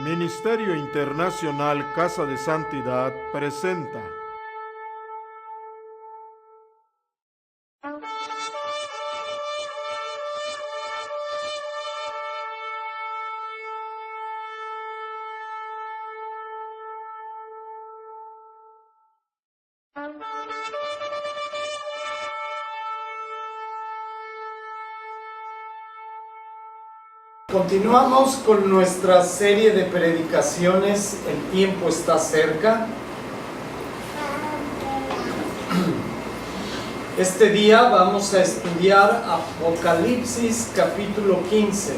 Ministerio Internacional Casa de Santidad presenta Continuamos con nuestra serie de predicaciones, El tiempo está cerca. Este día vamos a estudiar Apocalipsis capítulo 15.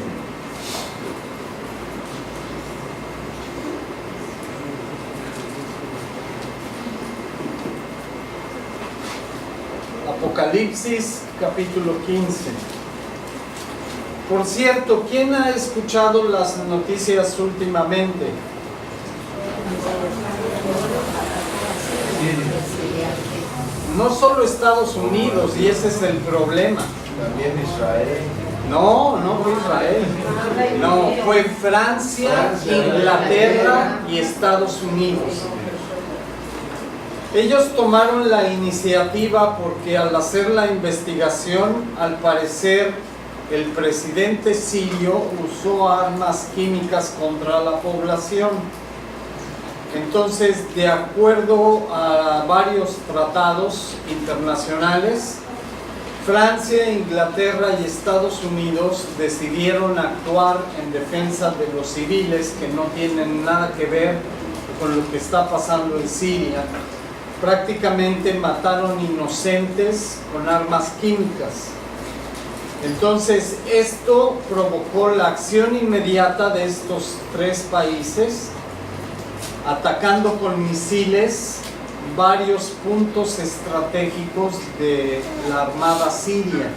Apocalipsis capítulo 15. Por cierto, ¿quién ha escuchado las noticias últimamente? No solo Estados Unidos, y ese es el problema. También Israel. No fue Israel. No, fue Francia, Inglaterra y Estados Unidos. Ellos tomaron la iniciativa porque al hacer la investigación, al parecer, el presidente sirio usó armas químicas contra la población. Entonces, de acuerdo a varios tratados internacionales, Francia, Inglaterra y Estados Unidos decidieron actuar en defensa de los civiles que no tienen nada que ver con lo que está pasando en Siria. Prácticamente mataron inocentes con armas químicas. Entonces, esto provocó la acción inmediata de estos tres países, atacando con misiles varios puntos estratégicos de la armada siria.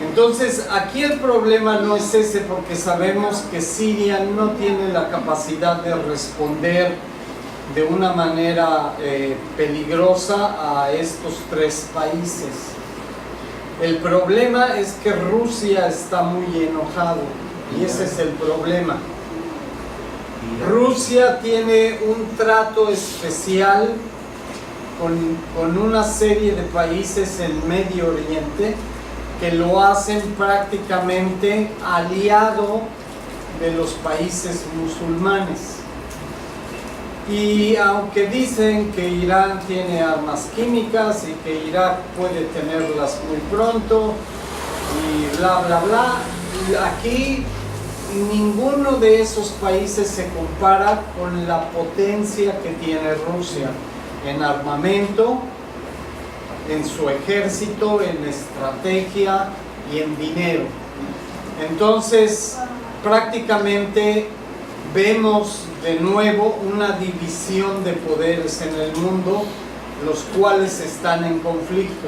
Entonces, aquí el problema no es ese, porque sabemos que Siria no tiene la capacidad de responder de una manera peligrosa a estos tres países. El problema es que Rusia está muy enojado, y ese es el problema. Rusia tiene un trato especial con una serie de países en Medio Oriente que lo hacen prácticamente aliado de los países musulmanes. Y aunque dicen que Irán tiene armas químicas y que Irak puede tenerlas muy pronto y bla bla bla, aquí ninguno de esos países se compara con la potencia que tiene Rusia en armamento, en su ejército, en estrategia y en dinero. Entonces, prácticamente vemos de nuevo una división de poderes en el mundo, los cuales están en conflicto.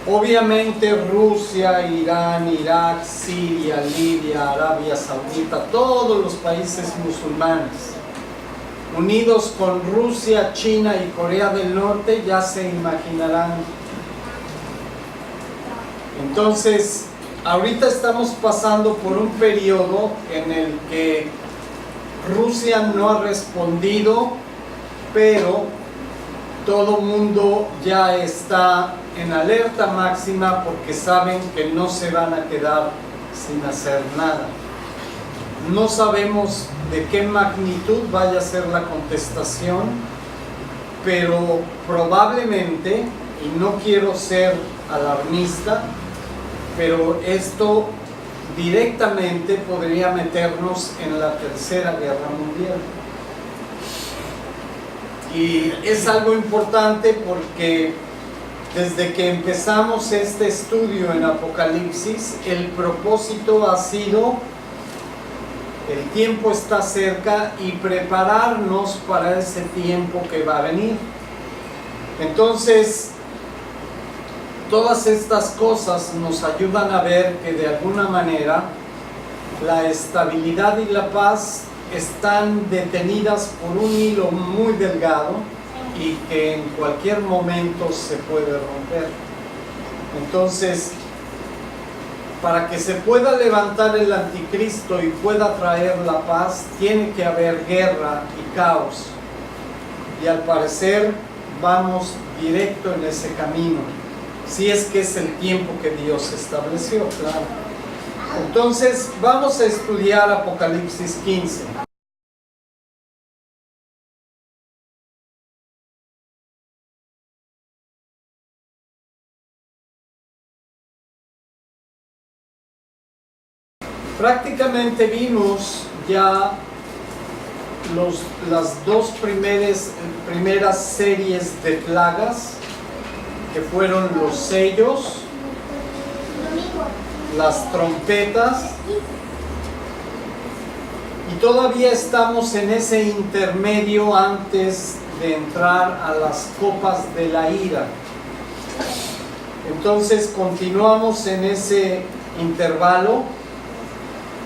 Obviamente Rusia, Irán, Irak, Siria, Libia, Arabia Saudita, todos los países musulmanes, unidos con Rusia, China y Corea del Norte, ya se imaginarán. Entonces, ahorita estamos pasando por un periodo en el que Rusia no ha respondido, pero todo mundo ya está en alerta máxima porque saben que no se van a quedar sin hacer nada. No sabemos de qué magnitud vaya a ser la contestación, pero probablemente, y no quiero ser alarmista, pero esto directamente podría meternos en la Tercera Guerra Mundial. Y es algo importante porque desde que empezamos este estudio en Apocalipsis, el propósito ha sido: el tiempo está cerca y prepararnos para ese tiempo que va a venir. Entonces, todas estas cosas nos ayudan a ver que de alguna manera la estabilidad y la paz están detenidas por un hilo muy delgado y que en cualquier momento se puede romper. Entonces, para que se pueda levantar el anticristo y pueda traer la paz, tiene que haber guerra y caos. Y al parecer vamos directo en ese camino, si es que es el tiempo que Dios estableció, claro. Entonces vamos a estudiar Apocalipsis 15. Prácticamente vimos ya las dos primeras series de plagas, que fueron los sellos, las trompetas, y todavía estamos en ese intermedio antes de entrar a las copas de la ira. Entonces continuamos en ese intervalo,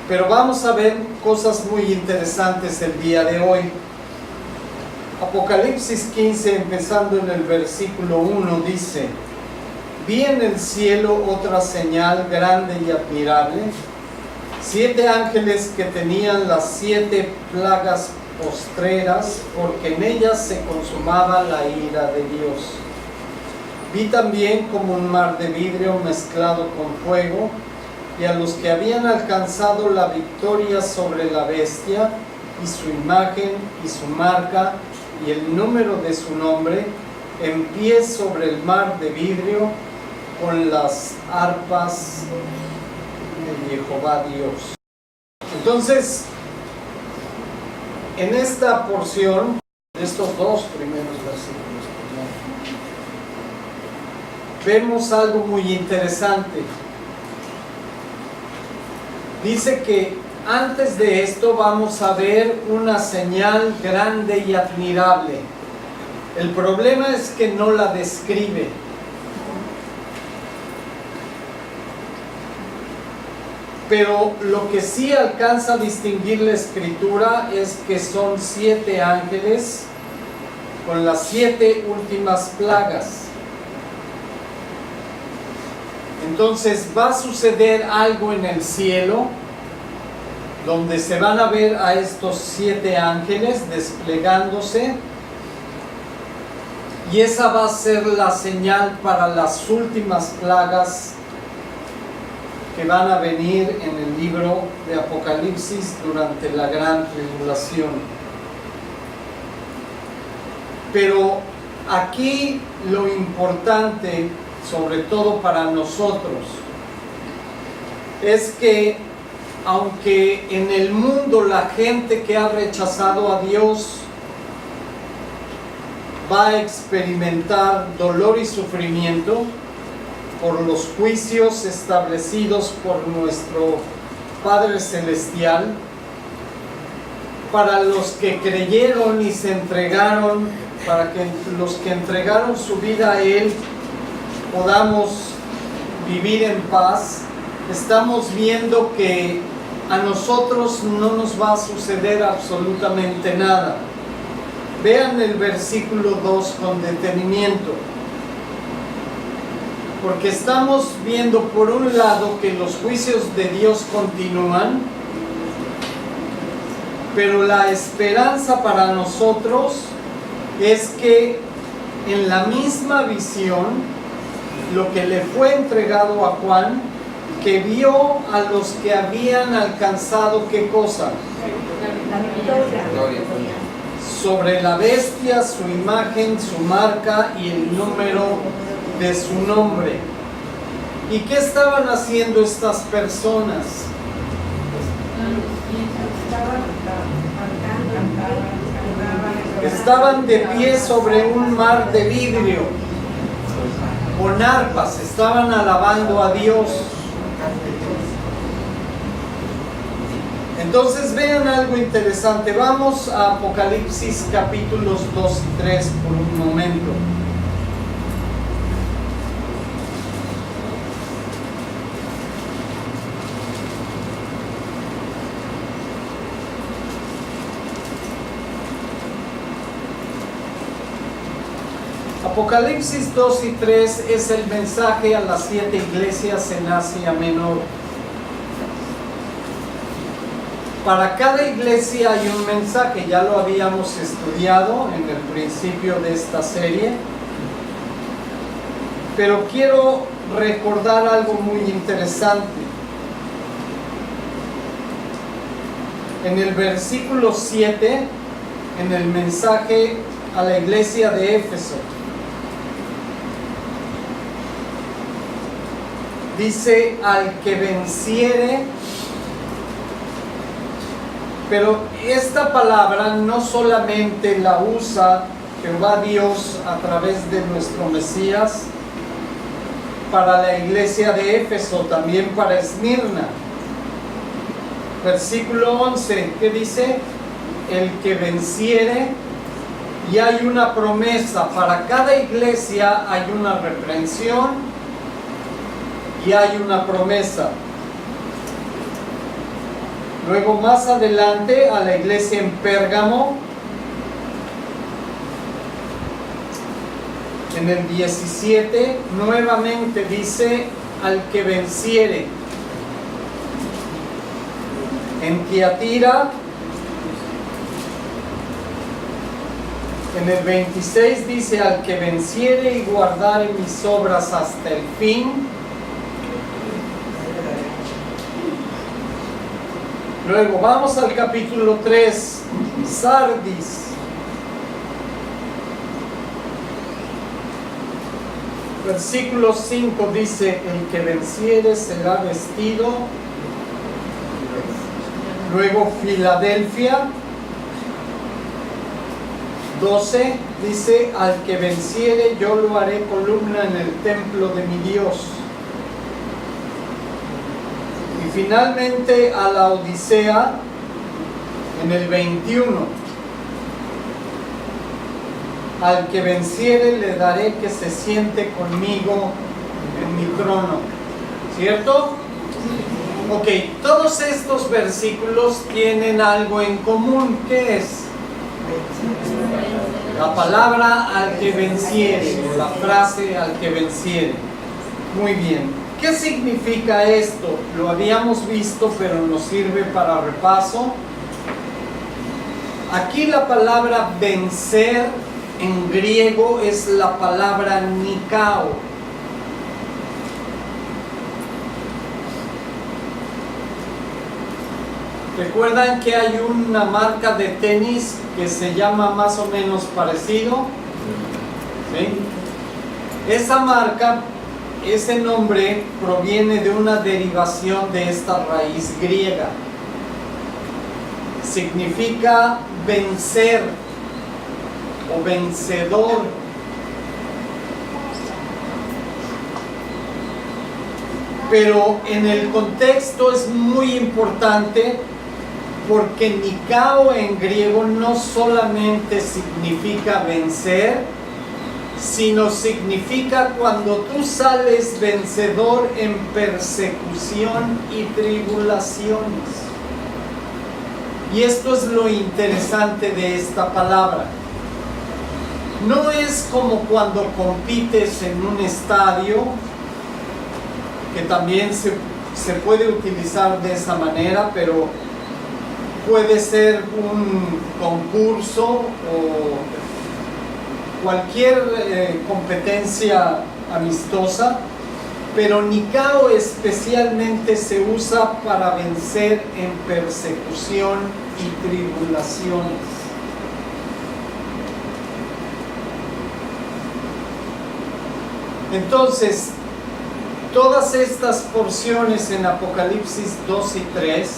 pero vamos a ver cosas muy interesantes el día de hoy. Apocalipsis 15, empezando en el versículo 1, dice: vi en el cielo otra señal grande y admirable, 7 ángeles que tenían las 7 plagas postreras, porque en ellas se consumaba la ira de Dios. Vi también como un mar de vidrio mezclado con fuego, y a los que habían alcanzado la victoria sobre la bestia, y su imagen y su marca, y el número de su nombre, en pie sobre el mar de vidrio, con las arpas de Jehová Dios. Entonces, en esta porción, de estos dos primeros versículos, vemos algo muy interesante. Dice que antes de esto vamos a ver una señal grande y admirable. El problema es que no la describe. Pero lo que sí alcanza a distinguir la escritura es que son 7 ángeles con las 7 últimas plagas. Entonces va a suceder algo en el cielo, donde se van a ver a estos 7 ángeles desplegándose, y esa va a ser la señal para las últimas plagas que van a venir en el libro de Apocalipsis durante la gran tribulación. Pero aquí lo importante, sobre todo para nosotros, es que aunque en el mundo la gente que ha rechazado a Dios va a experimentar dolor y sufrimiento por los juicios establecidos por nuestro Padre Celestial, para los que creyeron y se entregaron, para que los que entregaron su vida a Él podamos vivir en paz, estamos viendo que a nosotros no nos va a suceder absolutamente nada. Vean el versículo 2 con detenimiento, porque estamos viendo por un lado que los juicios de Dios continúan, pero la esperanza para nosotros es que en la misma visión, lo que le fue entregado a Juan, que vio a los que habían alcanzado, ¿qué cosa? Sobre la bestia, su imagen, su marca y el número de su nombre. ¿Y qué estaban haciendo estas personas? Estaban de pie sobre un mar de vidrio, con arpas, estaban alabando a Dios. Entonces vean algo interesante. Vamos a Apocalipsis capítulos 2 y 3 por un momento. Apocalipsis 2 y 3 es el mensaje a las 7 iglesias en Asia Menor. Para cada iglesia hay un mensaje, ya lo habíamos estudiado en el principio de esta serie, pero quiero recordar algo muy interesante. En el versículo 7, en el mensaje a la iglesia de Éfeso, dice: al que venciere. Pero esta palabra no solamente la usa Jehová Dios a través de nuestro Mesías para la iglesia de Éfeso, también para Esmirna. Versículo 11, ¿qué dice? El que venciere. Y hay una promesa, para cada iglesia hay una reprensión y hay una promesa. Luego más adelante a la iglesia en Pérgamo, en el 17, nuevamente dice: al que venciere. En Tiatira, en el 26 dice: al que venciere y guardare mis obras hasta el fin. Luego vamos al capítulo 3, Sardis. Versículo 5 dice: el que venciere será vestido. Luego Filadelfia 12 dice: al que venciere yo lo haré columna en el templo de mi Dios. Y finalmente a la Odisea en el 21: al que venciere le daré que se siente conmigo en mi trono. ¿Cierto? Ok, todos estos versículos tienen algo en común. ¿Qué es? La palabra al que venciere, o la frase al que venciere. Muy bien. ¿Qué significa esto? Lo habíamos visto, pero nos sirve para repaso. Aquí la palabra vencer en griego es la palabra nikao. ¿Recuerdan que hay una marca de tenis que se llama más o menos parecido? ¿Sí? Esa marca, ese nombre proviene de una derivación de esta raíz griega. Significa vencer o vencedor. Pero en el contexto es muy importante, porque nikao en griego no solamente significa vencer, sino significa cuando tú sales vencedor en persecución y tribulaciones. Y esto es lo interesante de esta palabra. No es como cuando compites en un estadio, que también se puede utilizar de esa manera, pero puede ser un concurso o cualquier competencia amistosa, pero nikao especialmente se usa para vencer en persecución y tribulaciones. Entonces, todas estas porciones en Apocalipsis 2 y 3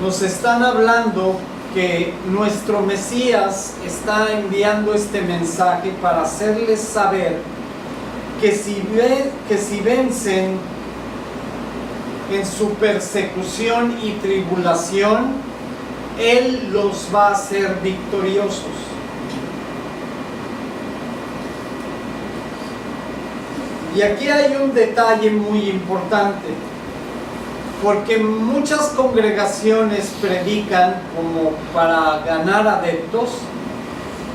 nos están hablando que nuestro Mesías está enviando este mensaje para hacerles saber que si vencen en su persecución y tribulación, Él los va a hacer victoriosos. Y aquí hay un detalle muy importante, porque muchas congregaciones predican como para ganar adeptos,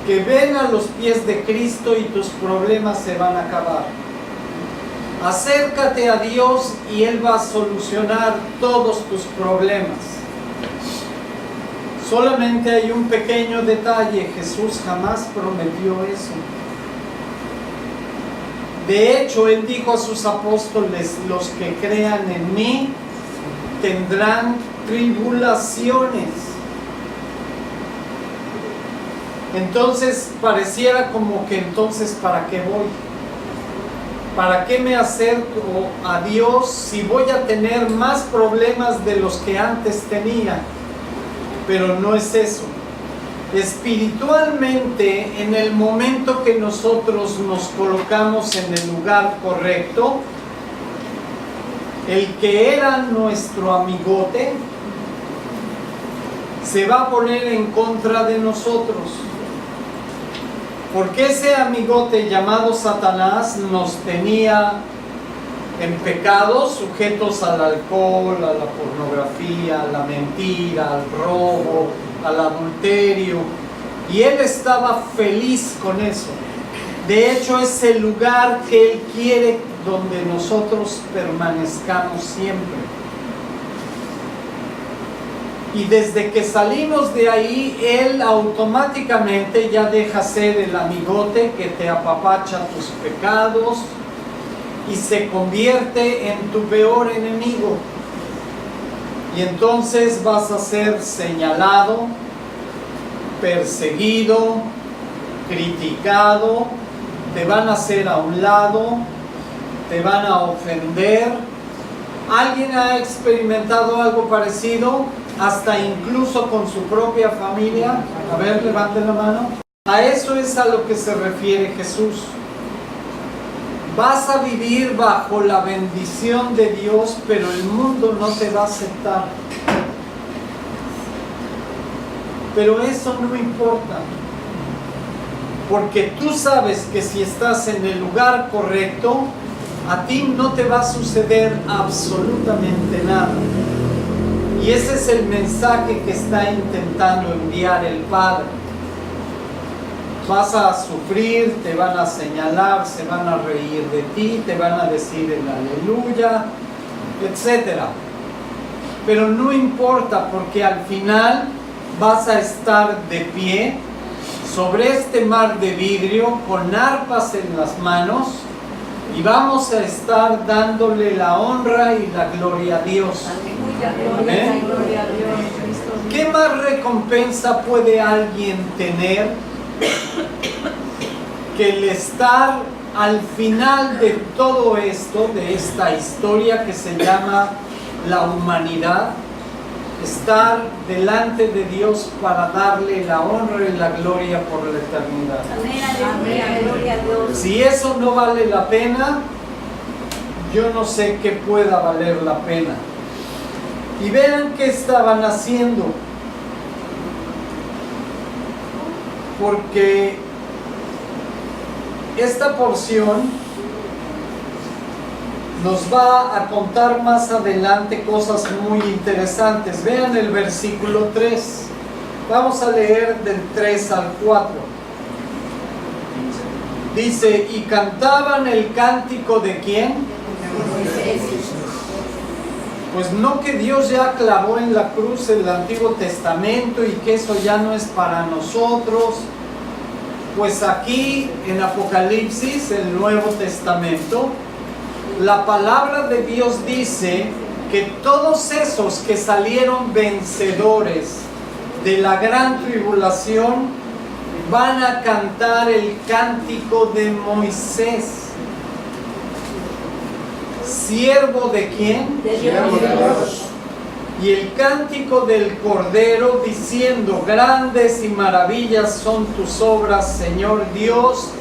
que ven a los pies de Cristo y tus problemas se van a acabar. Acércate a Dios y Él va a solucionar todos tus problemas. Solamente hay un pequeño detalle: Jesús jamás prometió eso. De hecho, Él dijo a sus apóstoles: los que crean en mí tendrán tribulaciones. Entonces pareciera como que entonces ¿para qué voy? ¿Para qué me acerco a Dios si voy a tener más problemas de los que antes tenía? Pero no es eso. Espiritualmente, en el momento que nosotros nos colocamos en el lugar correcto, el que era nuestro amigote se va a poner en contra de nosotros. Porque ese amigote llamado Satanás nos tenía en pecados, sujetos al alcohol, a la pornografía, a la mentira, al robo, al adulterio, y él estaba feliz con eso. De hecho, es el lugar que él quiere donde nosotros permanezcamos siempre. Y desde que salimos de ahí, él automáticamente ya deja ser el amigote que te apapacha tus pecados y se convierte en tu peor enemigo. Y entonces vas a ser señalado, perseguido, criticado, te van a hacer a un lado, te van a ofender. ¿Alguien ha experimentado algo parecido? Hasta incluso con su propia familia. A ver, levanten la mano. A eso es a lo que se refiere Jesús. Vas a vivir bajo la bendición de Dios, pero el mundo no te va a aceptar. Pero eso no importa, porque tú sabes que si estás en el lugar correcto, a ti no te va a suceder absolutamente nada. Y ese es el mensaje que está intentando enviar el Padre. Vas a sufrir, te van a señalar, se van a reír de ti, te van a decir el aleluya, etc. Pero no importa, porque al final vas a estar de pie sobre este mar de vidrio con arpas en las manos y vamos a estar dándole la honra y la gloria a Dios. ¿Amén? ¿Qué más recompensa puede alguien tener que el estar al final de todo esto, de esta historia que se llama la humanidad, estar delante de Dios para darle la honra y la gloria por la eternidad? Amén, gloria a Dios. Si eso no vale la pena, yo no sé qué pueda valer la pena. Y vean qué estaban haciendo, porque esta porción nos va a contar más adelante cosas muy interesantes. Vean el versículo 3. Vamos a leer del 3 al 4. Dice: y cantaban el cántico de ¿quién? Pues no que Dios ya clavó en la cruz el Antiguo Testamento y que eso ya no es para nosotros. Pues aquí en Apocalipsis, el Nuevo Testamento, la palabra de Dios dice que todos esos que salieron vencedores de la gran tribulación van a cantar el cántico de Moisés. ¿Siervo de quién? De Dios. Y el cántico del Cordero, diciendo: grandes y maravillas son tus obras, Señor Dios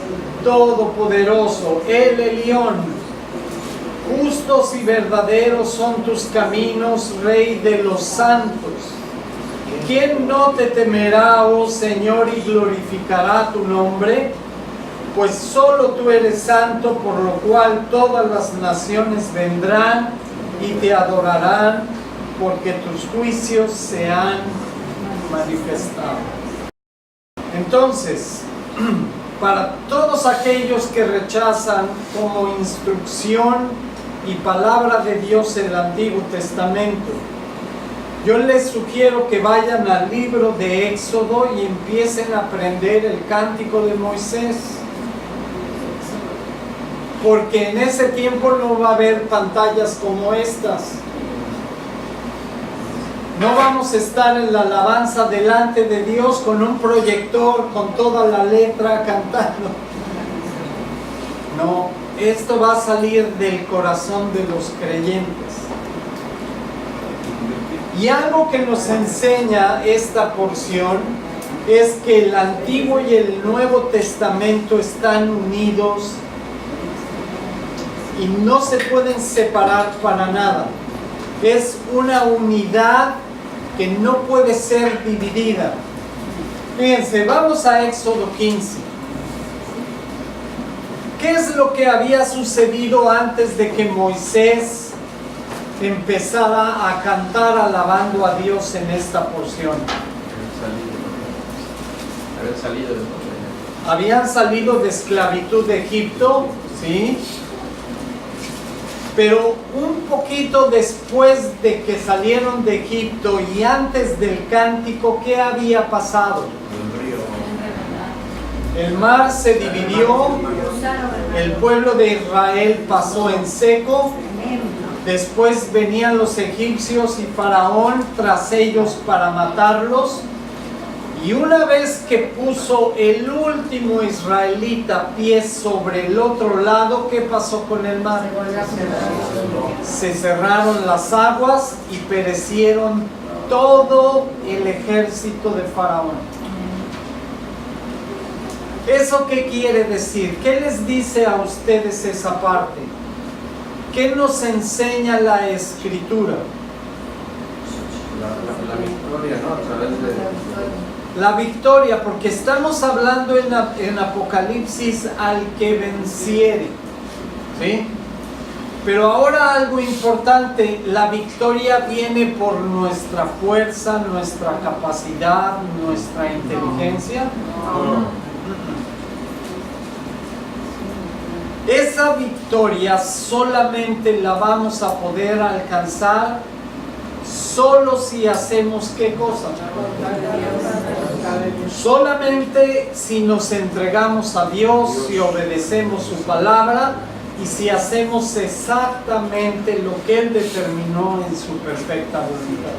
Todopoderoso, el Elión. Justos y verdaderos son tus caminos, Rey de los santos. ¿Quién no te temerá, oh Señor, y glorificará tu nombre? Pues solo tú eres santo, por lo cual todas las naciones vendrán y te adorarán, porque tus juicios se han manifestado. Entonces, para todos aquellos que rechazan como instrucción y palabra de Dios el Antiguo Testamento, Yo les sugiero que vayan al libro de Éxodo y empiecen a aprender el cántico de Moisés. Porque en ese tiempo no va a haber pantallas como estas. No vamos a estar en la alabanza delante de Dios con un proyector, con toda la letra cantando. No, esto va a salir del corazón de los creyentes. Y algo que nos enseña esta porción es que el Antiguo y el Nuevo Testamento están unidos y no se pueden separar para nada. Es una unidad que no puede ser dividida. Fíjense, vamos a Éxodo 15. ¿Qué es lo que había sucedido antes de que Moisés empezara a cantar alabando a Dios en esta porción? Habían salido de esclavitud de Egipto, ¿sí? Pero un poquito después de que salieron de Egipto y antes del cántico, ¿qué había pasado? El mar se dividió, el pueblo de Israel pasó en seco. Después venían los egipcios y Faraón tras ellos para matarlos. Y una vez que puso el último israelita pies sobre el otro lado, ¿qué pasó con el mar? Se cerraron las aguas y perecieron todo el ejército de Faraón. ¿Eso qué quiere decir? ¿Qué les dice a ustedes esa parte? ¿Qué nos enseña la Escritura? La victoria, ¿no? A través de... La victoria, porque estamos hablando en Apocalipsis al que venciere, ¿sí? Pero ahora algo importante, la victoria viene por nuestra fuerza, nuestra capacidad, nuestra inteligencia. Esa victoria solamente la vamos a poder alcanzar solo si hacemos ¿qué cosa? Solamente si nos entregamos a Dios, si obedecemos su palabra y si hacemos exactamente lo que Él determinó en su perfecta voluntad.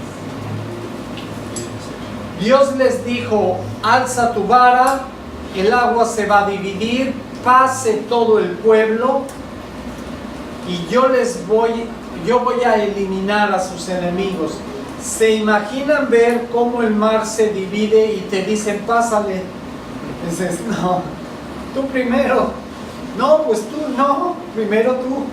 Dios les dijo: alza tu vara, el agua se va a dividir, pase todo el pueblo y yo voy a eliminar a sus enemigos. ¿Se imaginan ver cómo el mar se divide y te dicen pásale? Dices, no, tú primero. No, pues tú no, primero tú.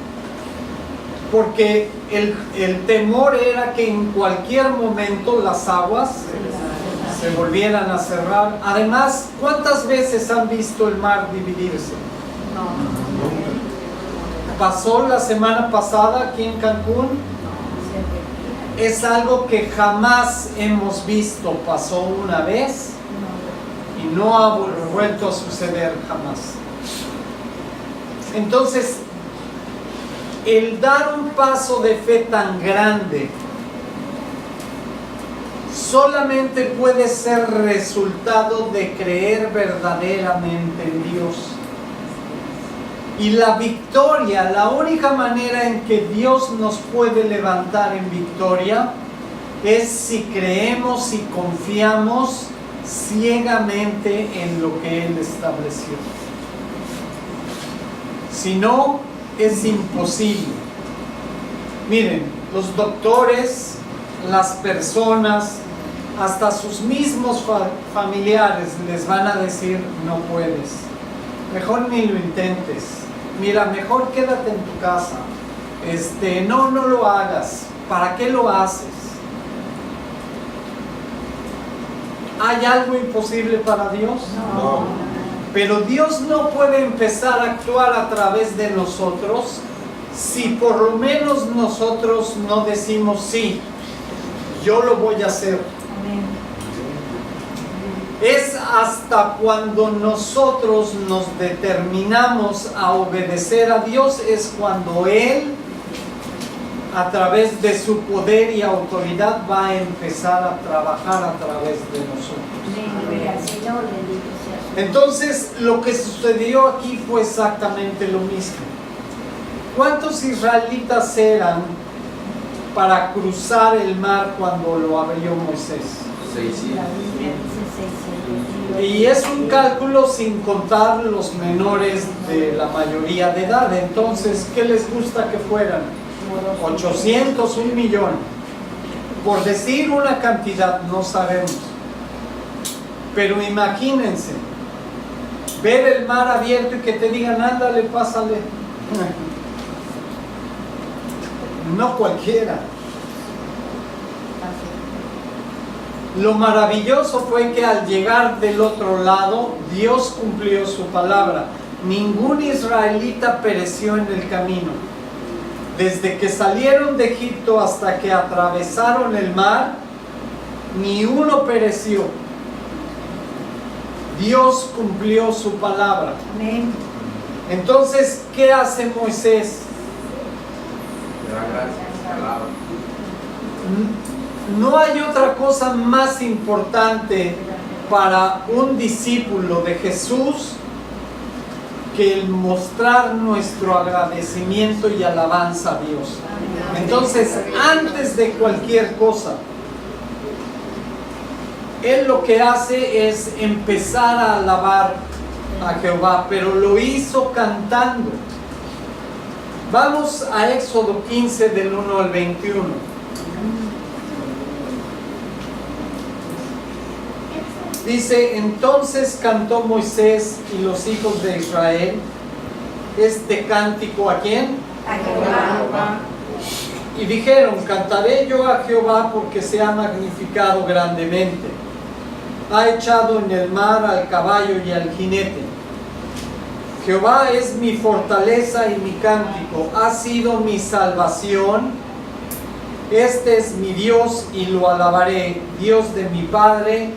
Porque el temor era que en cualquier momento las aguas se volvieran a cerrar. Además, ¿cuántas veces han visto el mar dividirse? Pasó la semana pasada aquí en Cancún. Es algo que jamás hemos visto. Pasó una vez y no ha vuelto a suceder jamás. Entonces, el dar un paso de fe tan grande solamente puede ser resultado de creer verdaderamente en Dios. Y la victoria, la única manera en que Dios nos puede levantar en victoria es si creemos y confiamos ciegamente en lo que Él estableció. Si no, es imposible. Miren, los doctores, las personas, hasta sus mismos familiares les van a decir: no puedes, mejor ni lo intentes, mira, mejor quédate en tu casa, no lo hagas, ¿para qué lo haces? ¿Hay algo imposible para Dios? No. Pero Dios no puede empezar a actuar a través de nosotros si por lo menos nosotros no decimos: sí, yo lo voy a hacer. Es hasta cuando nosotros nos determinamos a obedecer a Dios, es cuando Él a través de su poder y autoridad, va a empezar a trabajar a través de nosotros. Gloria al Señor, bendito sea su Entonces, lo que sucedió aquí fue exactamente lo mismo. ¿Cuántos israelitas eran para cruzar el mar cuando lo abrió Moisés? 600. La Biblia dice 600. Y es un cálculo sin contar los menores de la mayoría de edad. Entonces, ¿qué les gusta que fueran? 800, 1 millón. Por decir una cantidad, no sabemos. Pero imagínense, ver el mar abierto y que te digan, ándale, pásale. No cualquiera. Lo maravilloso fue que al llegar del otro lado, Dios cumplió su palabra. Ningún israelita pereció en el camino. Desde que salieron de Egipto hasta que atravesaron el mar, ni uno pereció. Dios cumplió su palabra. Amén. Entonces, ¿qué hace Moisés? Le da gracias, alaba. No hay otra cosa más importante para un discípulo de Jesús que el mostrar nuestro agradecimiento y alabanza a Dios. Entonces, antes de cualquier cosa, Él lo que hace es empezar a alabar a Jehová, pero lo hizo cantando. Vamos a Éxodo 15 del 1 al 21. Dice, entonces cantó Moisés y los hijos de Israel este cántico, ¿a quién? A Jehová. Y dijeron, cantaré yo a Jehová porque se ha magnificado grandemente. Ha echado en el mar al caballo y al jinete. Jehová es mi fortaleza y mi cántico, ha sido mi salvación. Este es mi Dios y lo alabaré, Dios de mi Padre,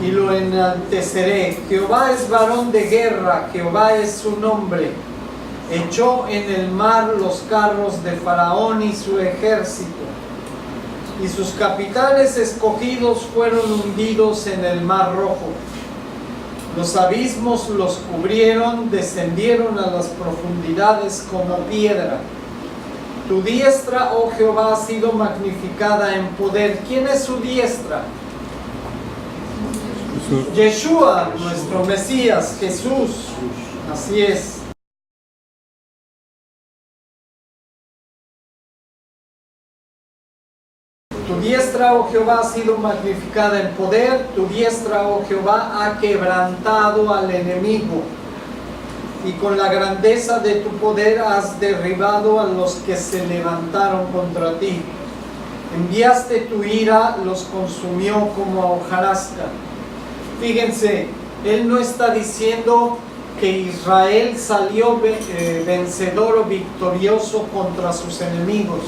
y lo enalteceré. Jehová es varón de guerra, Jehová es su nombre. Echó en el mar los carros de Faraón y su ejército, y sus capitanes escogidos fueron hundidos en el mar rojo. Los abismos los cubrieron, descendieron a las profundidades como piedra. Tu diestra, oh Jehová, ha sido magnificada en poder. ¿Quién es su diestra? Yeshua, nuestro Mesías, Jesús. Así es. Tu diestra, oh Jehová, ha sido magnificada en poder. Tu diestra, oh Jehová, ha quebrantado al enemigo. Y con la grandeza de tu poder has derribado a los que se levantaron contra ti. Enviaste tu ira, los consumió como a hojarasca. Fíjense, él no está diciendo que Israel salió vencedor o victorioso contra sus enemigos.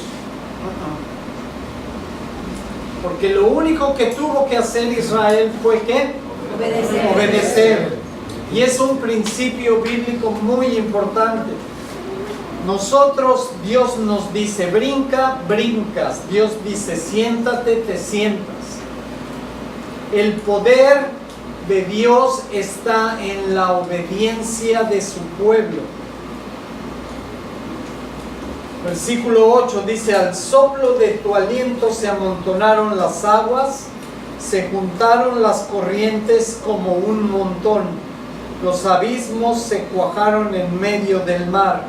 Porque lo único que tuvo que hacer Israel fue ¿qué? Obedecer. Y es un principio bíblico muy importante. Nosotros, Dios nos dice brinca, brincas. Dios dice siéntate, te sientas. El poder de Dios está en la obediencia de su pueblo. Versículo 8 dice, al soplo de tu aliento se amontonaron las aguas, se juntaron las corrientes como un montón, los abismos se cuajaron en medio del mar.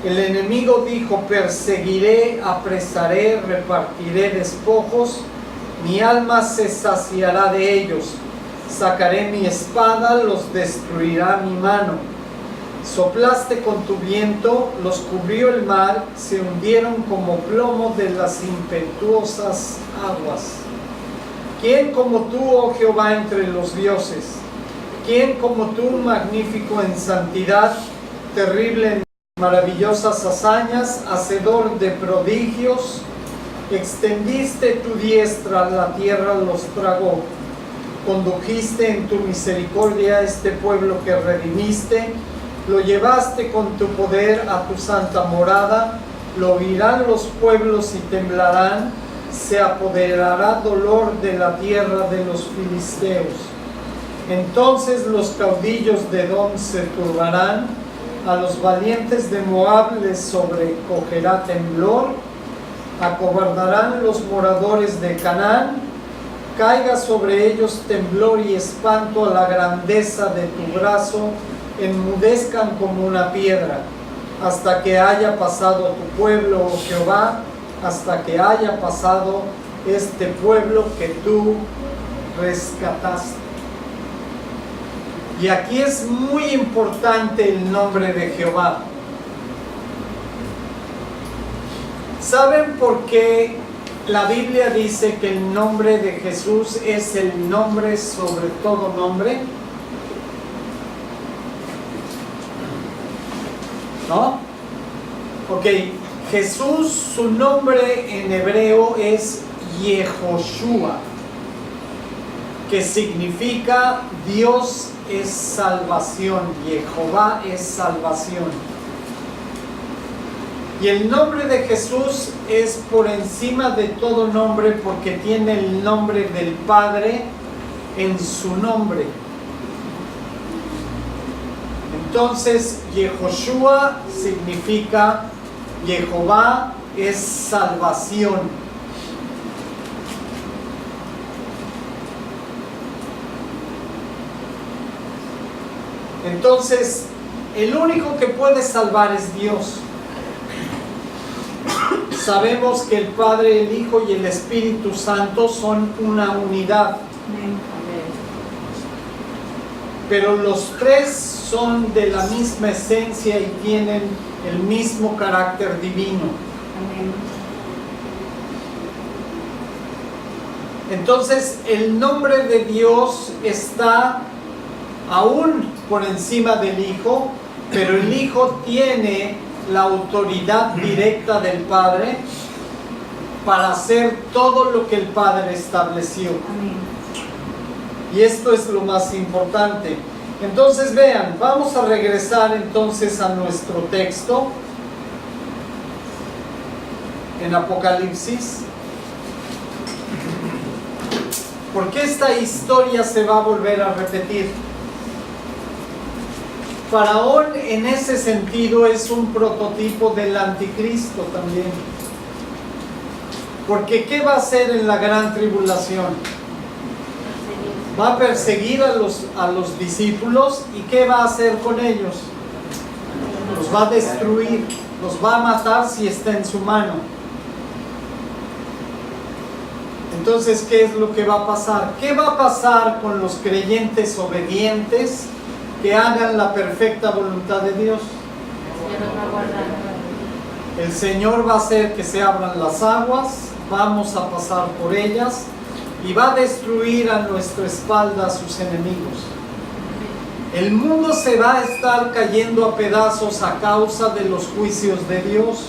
El enemigo dijo, perseguiré, apresaré, repartiré despojos, mi alma se saciará de ellos. Sacaré mi espada, los destruirá mi mano. Soplaste con tu viento, los cubrió el mar, se hundieron como plomo de las impetuosas aguas. ¿Quién como tú, oh Jehová, entre los dioses? ¿Quién como tú, magnífico en santidad, terrible en maravillosas hazañas, hacedor de prodigios? Extendiste tu diestra, la tierra los tragó. Condujiste en tu misericordia a este pueblo que redimiste, lo llevaste con tu poder a tu santa morada, lo oirán los pueblos y temblarán, se apoderará dolor de la tierra de los filisteos. Entonces los caudillos de Edom se turbarán, a los valientes de Moab les sobrecogerá temblor, acobardarán los moradores de Canaán, caiga sobre ellos temblor y espanto a la grandeza de tu brazo, enmudezcan como una piedra, hasta que haya pasado tu pueblo, oh Jehová, hasta que haya pasado este pueblo que tú rescataste. Y aquí es muy importante el nombre de Jehová. ¿Saben por qué la Biblia dice que el nombre de Jesús es el nombre sobre todo nombre? ¿No? Ok, Jesús, su nombre en hebreo es Yehoshua, que significa Dios es salvación, Jehová es salvación. Y el nombre de Jesús es por encima de todo nombre porque tiene el nombre del Padre en su nombre. Entonces, Yehoshua significa Jehová es salvación. Entonces, el único que puede salvar es Dios. Sabemos que el Padre, el Hijo y el Espíritu Santo son una unidad. Pero los tres son de la misma esencia y tienen el mismo carácter divino. Entonces, el nombre de Dios está aún por encima del Hijo, pero el Hijo tiene la autoridad directa del Padre para hacer todo lo que el Padre estableció. Y esto es lo más importante. Entonces vean, vamos a regresar entonces a nuestro texto en Apocalipsis. Porque esta historia se va a volver a repetir. Faraón en ese sentido es un prototipo del anticristo también. Porque ¿qué va a hacer en la gran tribulación? Va a perseguir a los discípulos y ¿qué va a hacer con ellos? Los va a destruir, los va a matar si está en su mano. Entonces, ¿qué es lo que va a pasar? ¿Qué va a pasar con los creyentes obedientes que hagan la perfecta voluntad de Dios? El Señor va a hacer que se abran las aguas, vamos a pasar por ellas y va a destruir a nuestra espalda a sus enemigos. El mundo se va a estar cayendo a pedazos a causa de los juicios de Dios.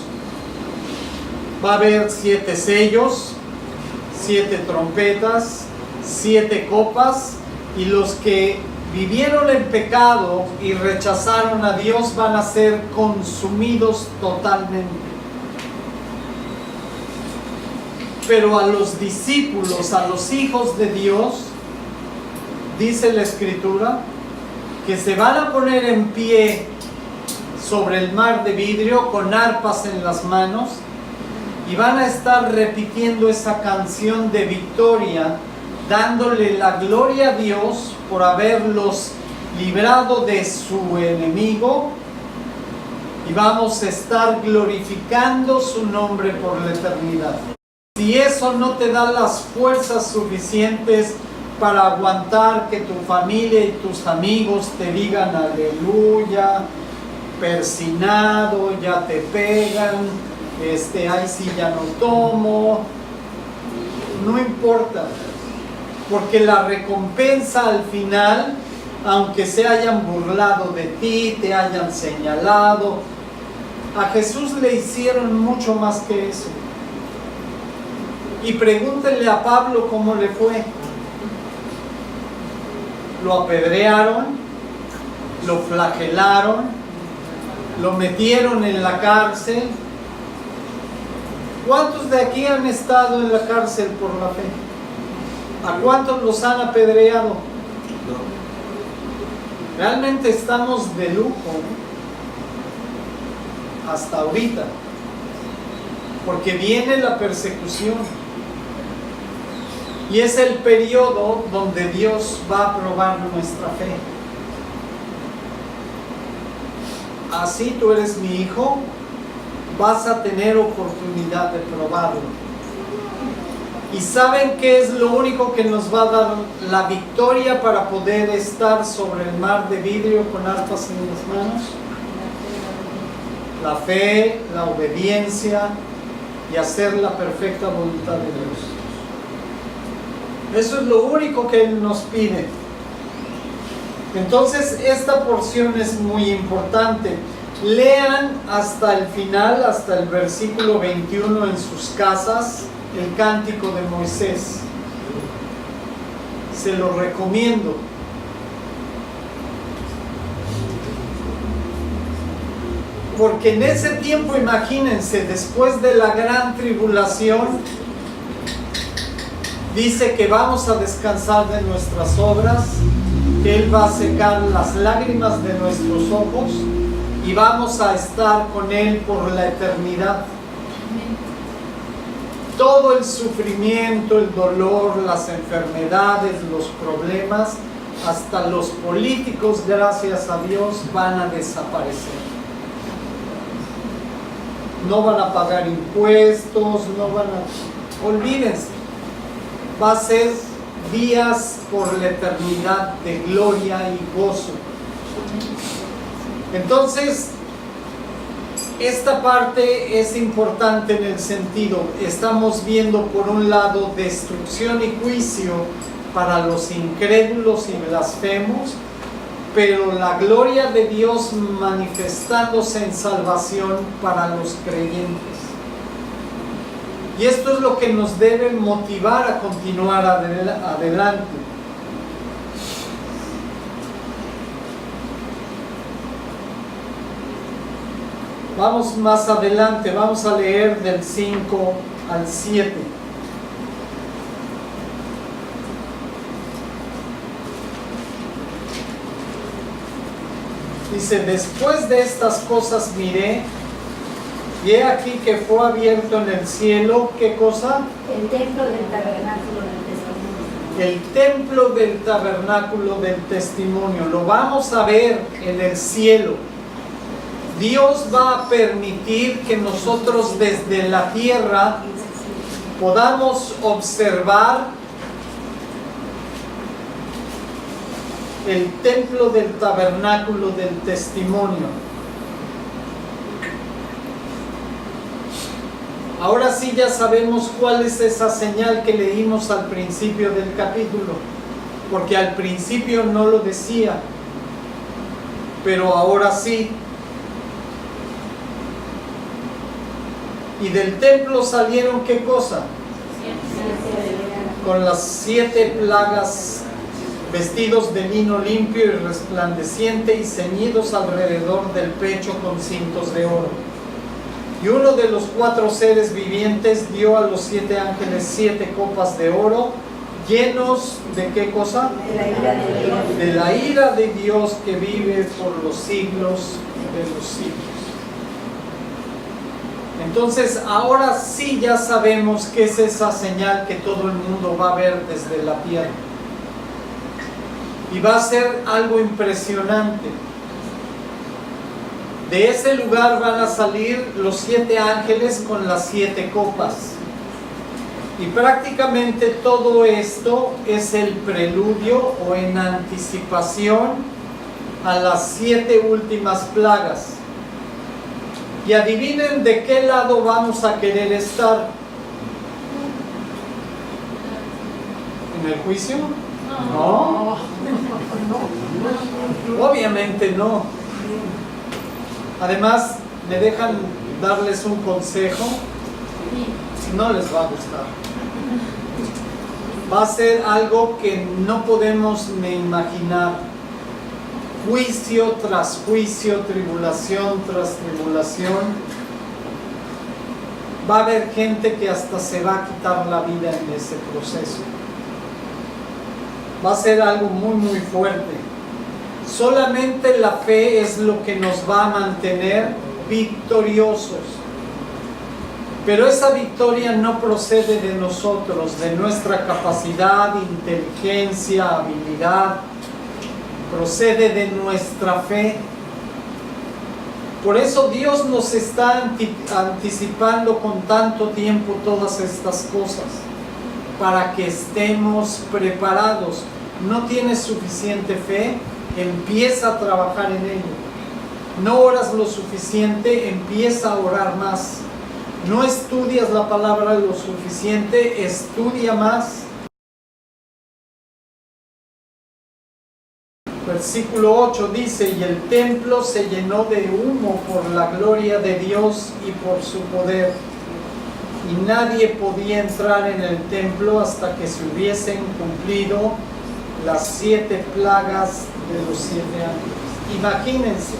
Va a haber 7 sellos, 7 trompetas, 7 copas, y los que vivieron en pecado y rechazaron a Dios van a ser consumidos totalmente. Pero a los discípulos, a los hijos de Dios, dice la Escritura, que se van a poner en pie sobre el mar de vidrio con arpas en las manos y van a estar repitiendo esa canción de victoria, dándole la gloria a Dios por haberlos librado de su enemigo, y vamos a estar glorificando su nombre por la eternidad. Si eso no te da las fuerzas suficientes para aguantar que tu familia y tus amigos te digan aleluya, persinado, ya te pegan, ay sí ya no tomo, no importa, porque la recompensa al final, aunque se hayan burlado de ti, te hayan señalado, a Jesús le hicieron mucho más que eso. Y pregúntenle a Pablo cómo le fue. Lo apedrearon, lo flagelaron, lo metieron en la cárcel, ¿Cuántos de aquí han estado en la cárcel por la fe? ¿A cuántos los han apedreado? No. Realmente estamos de lujo, ¿no? Hasta ahorita, porque viene la persecución y es el periodo donde Dios va a probar nuestra fe. Así tú eres mi hijo, vas a tener oportunidad de probarlo. ¿Y saben qué es lo único que nos va a dar la victoria para poder estar sobre el mar de vidrio con aspas en las manos? La fe, la obediencia y hacer la perfecta voluntad de Dios. Eso es lo único que Él nos pide. Entonces esta porción es muy importante. Lean hasta el final, hasta el versículo 21 en sus casas, el cántico de Moisés. Se lo recomiendo. Porque en ese tiempo, imagínense, después de la gran tribulación, dice que vamos a descansar de nuestras obras, que Él va a secar las lágrimas de nuestros ojos y vamos a estar con Él por la eternidad. Todo el sufrimiento, el dolor, las enfermedades, los problemas, hasta los políticos, gracias a Dios, van a desaparecer. No van a pagar impuestos, no van a... Olvídense. Va a ser días por la eternidad de gloria y gozo. Entonces, esta parte es importante en el sentido, estamos viendo por un lado destrucción y juicio para los incrédulos y blasfemos, pero la gloria de Dios manifestándose en salvación para los creyentes. Y esto es lo que nos debe motivar a continuar adelante. Vamos más adelante, vamos a leer del 5 al 7. Dice, después de estas cosas miré, y he aquí que fue abierto en el cielo, ¿qué cosa? El templo del tabernáculo del testimonio. El templo del tabernáculo del testimonio. Lo vamos a ver en el cielo. Dios va a permitir que nosotros desde la tierra podamos observar el templo del tabernáculo del testimonio. Ahora sí ya sabemos cuál es esa señal que leímos al principio del capítulo, porque al principio no lo decía, pero ahora sí. Y del templo salieron ¿qué cosa? Con las 7 plagas, vestidos de lino limpio y resplandeciente y ceñidos alrededor del pecho con cintos de oro. Y uno de los 4 seres vivientes dio a los 7 ángeles 7 copas de oro, llenos de ¿qué cosa? De la ira de Dios. De la ira de Dios que vive por los siglos de los siglos. Entonces ahora sí ya sabemos qué es esa señal que todo el mundo va a ver desde la tierra. Y va a ser algo impresionante. De ese lugar van a salir los 7 ángeles con las 7 copas. Y prácticamente todo esto es el preludio o en anticipación a las 7 últimas plagas. Y adivinen de qué lado vamos a querer estar. ¿En el juicio? No. Obviamente no. Además, me dejan darles un consejo. No les va a gustar. Va a ser algo que no podemos ni imaginar. Juicio tras juicio, tribulación tras tribulación. va a haber gente que hasta se va a quitar la vida en ese proceso. Va a ser algo muy, muy fuerte. Solamente la fe es lo que nos va a mantener victoriosos. Pero esa victoria no procede de nosotros, de nuestra capacidad, inteligencia, habilidad. Procede de nuestra fe. Por eso Dios nos está anticipando con tanto tiempo todas estas cosas, para que estemos preparados. ¿No tienes suficiente fe? Empieza a trabajar en ello. ¿No oras lo suficiente? Empieza a orar más. ¿No estudias la palabra lo suficiente? Estudia más. Versículo 8 dice: y el templo se llenó de humo por la gloria de Dios y por su poder, y nadie podía entrar en el templo hasta que se hubiesen cumplido las 7 plagas de los 7 años. Imagínense,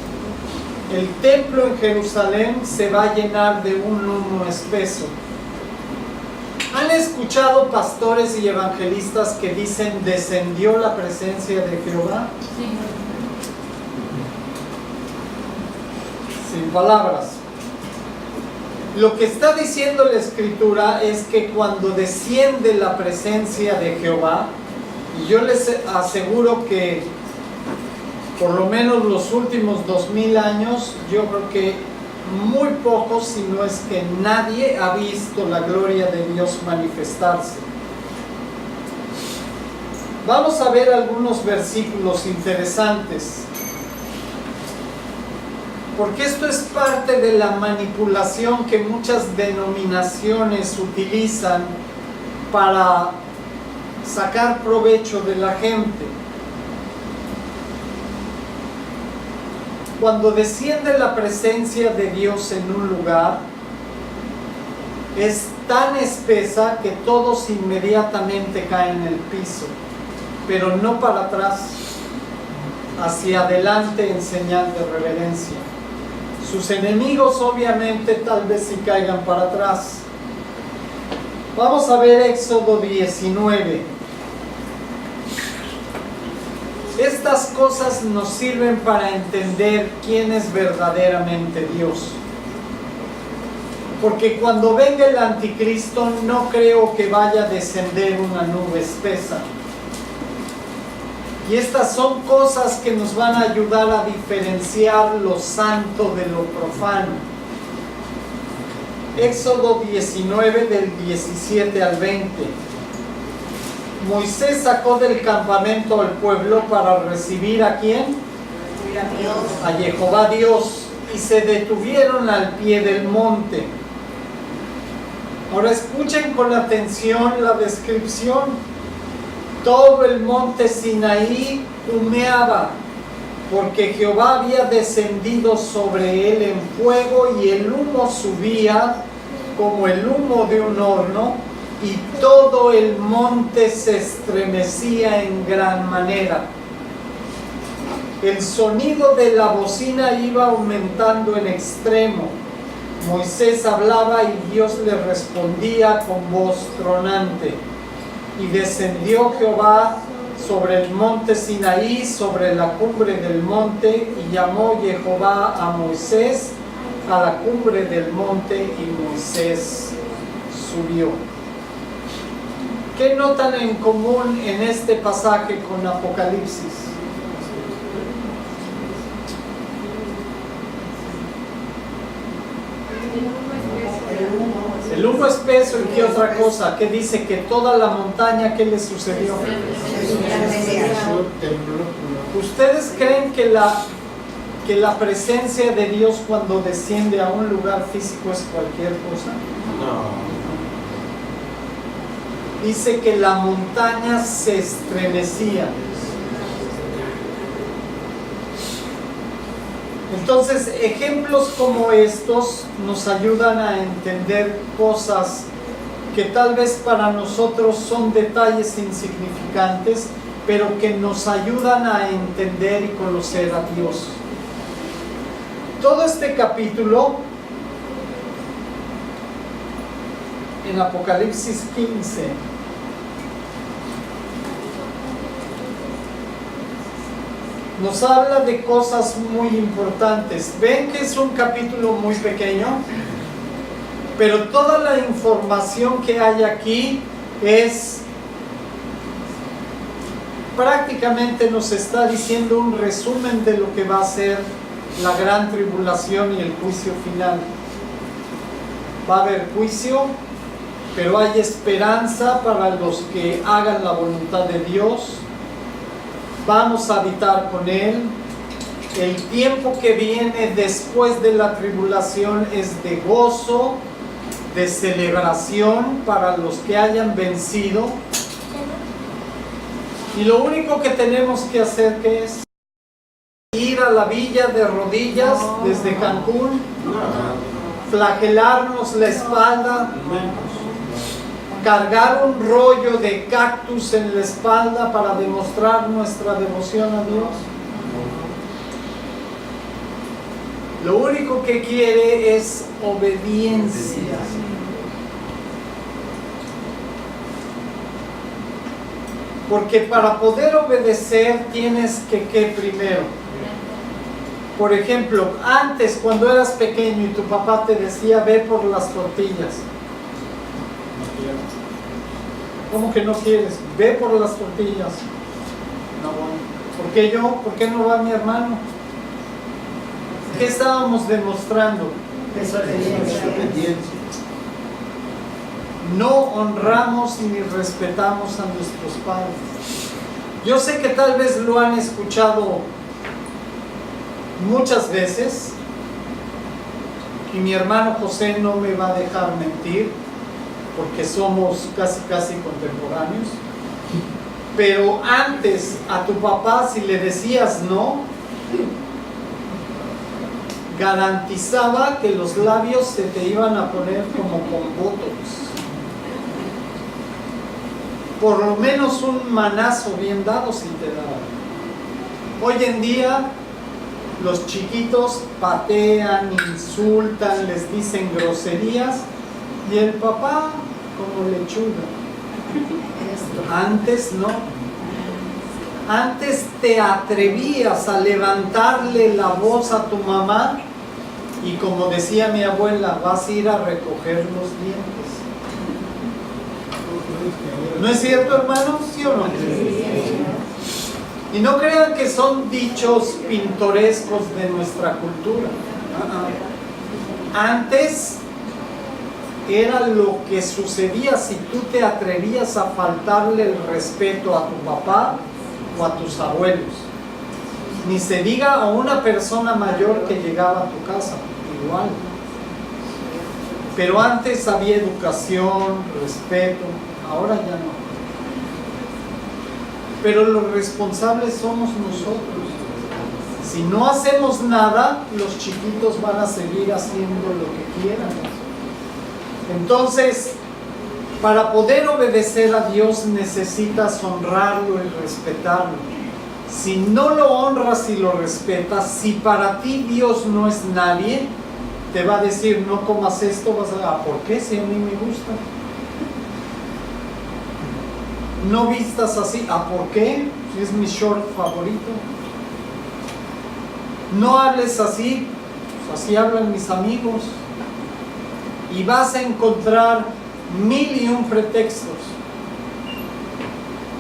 el templo en Jerusalén se va a llenar de un humo espeso. ¿Han escuchado pastores y evangelistas que dicen descendió la presencia de Jehová? Sí. Sin palabras. Lo que está diciendo la Escritura es que cuando desciende la presencia de Jehová, y yo les aseguro que por lo menos los últimos 2000 años, yo creo que muy pocos, si no es que nadie, ha visto la gloria de Dios manifestarse. Vamos a ver algunos versículos interesantes, porque esto es parte de la manipulación que muchas denominaciones utilizan para sacar provecho de la gente. Cuando desciende la presencia de Dios en un lugar, es tan espesa que todos inmediatamente caen en el piso, pero no para atrás, hacia adelante en señal de reverencia. Sus enemigos obviamente tal vez sí caigan para atrás. Vamos a ver Éxodo 19. Estas cosas nos sirven para entender quién es verdaderamente Dios. Porque cuando venga el anticristo no creo que vaya a descender una nube espesa. Y estas son cosas que nos van a ayudar a diferenciar lo santo de lo profano. Éxodo 19 del 17 al 20. Moisés sacó del campamento al pueblo para recibir ¿a quién? A Jehová Dios, y se detuvieron al pie del monte. Ahora escuchen con atención la descripción. Todo el monte Sinaí humeaba, porque Jehová había descendido sobre él en fuego, y el humo subía como el humo de un horno, y todo el monte se estremecía en gran manera. El sonido de la bocina iba aumentando en extremo. Moisés hablaba y Dios le respondía con voz tronante. Y descendió Jehová sobre el monte Sinaí, sobre la cumbre del monte, y llamó Jehová a Moisés a la cumbre del monte, y Moisés subió. ¿Qué notan en común en este pasaje con Apocalipsis? El humo espeso. ¿Y qué otra cosa? ¿Qué dice? Que toda la montaña, ¿qué le sucedió? ¿Ustedes creen que la presencia de Dios cuando desciende a un lugar físico es cualquier cosa? No. Dice que la montaña se estremecía. Entonces, ejemplos como estos nos ayudan a entender cosas que tal vez para nosotros son detalles insignificantes, pero que nos ayudan a entender y conocer a Dios. Todo este capítulo en Apocalipsis 15. Nos habla de cosas muy importantes. Ven que es un capítulo muy pequeño, pero toda la información que hay aquí es prácticamente nos está diciendo un resumen de lo que va a ser la gran tribulación y el juicio final. Va a haber juicio, pero hay esperanza para los que hagan la voluntad de Dios. Vamos a habitar con Él. El tiempo que viene después de la tribulación es de gozo, de celebración para los que hayan vencido. Y lo único que tenemos que hacer, ¿qué es? Ir a la villa de rodillas desde Cancún, flagelarnos la espalda, cargar un rollo de cactus en la espalda para demostrar nuestra devoción a Dios. Lo único que quiere es obediencia. Porque para poder obedecer tienes que, ¿qué primero? Por ejemplo, antes cuando eras pequeño y tu papá te decía ve por las tortillas. ¿Cómo que no quieres? Ve por las tortillas. No voy. ¿Por qué yo? ¿Por qué no va mi hermano? ¿Qué estábamos demostrando? Desobediencia. No honramos ni respetamos a nuestros padres. Yo sé que tal vez lo han escuchado muchas veces y mi hermano José no me va a dejar mentir porque somos casi contemporáneos, pero antes a tu papá si le decías no, garantizaba que los labios se te iban a poner como con botox. Por lo menos un manazo bien dado si te daba. Hoy en día los chiquitos patean, insultan, les dicen groserías y el papá como lechuga. Antes no. Antes te atrevías a levantarle la voz a tu mamá y como decía mi abuela, vas a ir a recoger los dientes. ¿No es cierto, hermanos? ¿Sí o no? Y no crean que son dichos pintorescos de nuestra cultura. Antes era lo que sucedía si tú te atrevías a faltarle el respeto a tu papá o a tus abuelos. Ni se diga a una persona mayor que llegaba a tu casa, igual. Pero antes había educación, respeto, ahora ya no. Pero los responsables somos nosotros. Si no hacemos nada, los chiquitos van a seguir haciendo lo que quieran. Entonces, para poder obedecer a Dios necesitas honrarlo y respetarlo. Si no lo honras y lo respetas, si para ti Dios no es nadie, te va a decir no comas esto, vas a ¿por qué? Si a mí me gusta. No vistas así, ¿por qué? Si es mi short favorito. No hables así, pues así hablan mis amigos. Y vas a encontrar 1001 pretextos.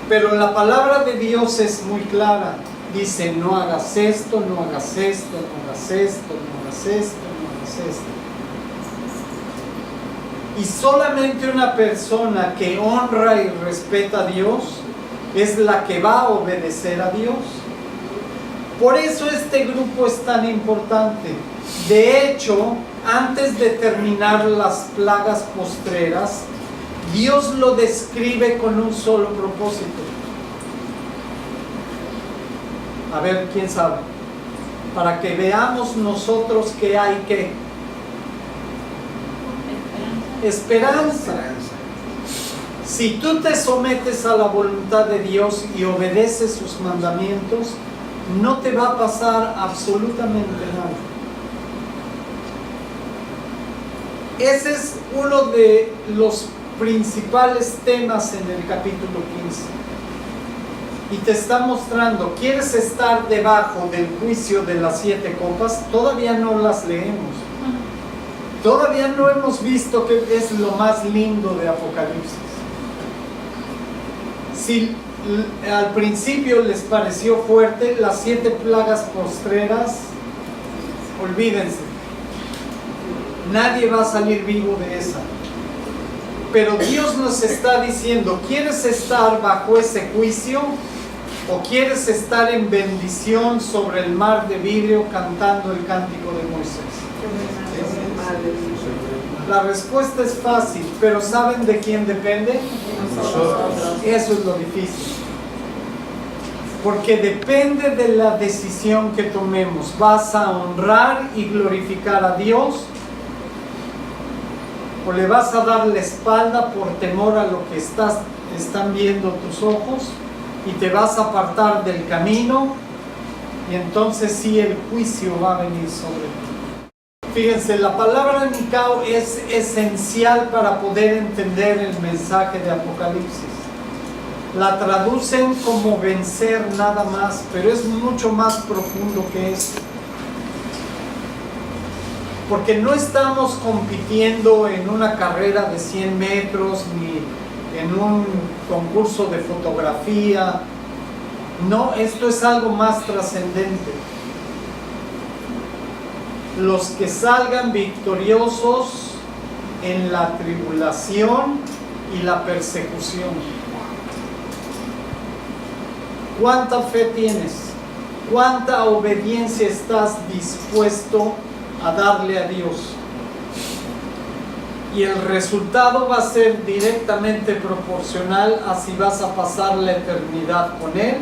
Pero la palabra de Dios es muy clara. Dice, no hagas esto, no hagas esto, no hagas esto, no hagas esto, no hagas esto. Y solamente una persona que honra y respeta a Dios es la que va a obedecer a Dios. Por eso este grupo es tan importante. De hecho, antes de terminar las plagas postreras, Dios lo describe con un solo propósito. A ver, ¿quién sabe? Para que veamos nosotros que hay que esperanza. Si tú te sometes a la voluntad de Dios y obedeces sus mandamientos, no te va a pasar absolutamente nada. Ese es uno de los principales temas en el capítulo 15. Y te está mostrando, ¿quieres estar debajo del juicio de las 7 copas? Todavía no las leemos. Todavía no hemos visto qué es lo más lindo de Apocalipsis. Si al principio les pareció fuerte, las 7 plagas postreras, olvídense. Nadie va a salir vivo de esa. Pero Dios nos está diciendo, ¿quieres estar bajo ese juicio? ¿O quieres estar en bendición sobre el mar de vidrio cantando el cántico de Moisés? La respuesta es fácil, pero ¿saben de quién depende? Eso es lo difícil. Porque depende de la decisión que tomemos. ¿Vas a honrar y glorificar a Dios? ¿O le vas a dar la espalda por temor a lo que están viendo tus ojos? Y te vas a apartar del camino, y entonces sí el juicio va a venir sobre ti. Fíjense, la palabra Nikao es esencial para poder entender el mensaje de Apocalipsis. La traducen como vencer nada más, pero es mucho más profundo que eso. Porque no estamos compitiendo en una carrera de 100 metros, ni en un concurso de fotografía. No, esto es algo más trascendente. Los que salgan victoriosos en la tribulación y la persecución. ¿Cuánta fe tienes? ¿Cuánta obediencia estás dispuesto a darle a Dios? Y el resultado va a ser directamente proporcional a si vas a pasar la eternidad con Él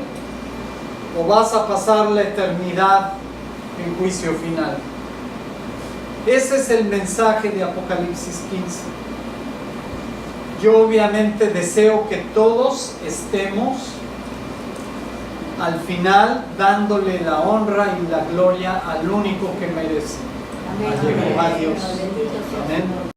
o vas a pasar la eternidad en juicio final. Ese es el mensaje de Apocalipsis 15. Yo obviamente deseo que todos estemos al final dándole la honra y la gloria al único que merece, a Jehová Dios. Amén.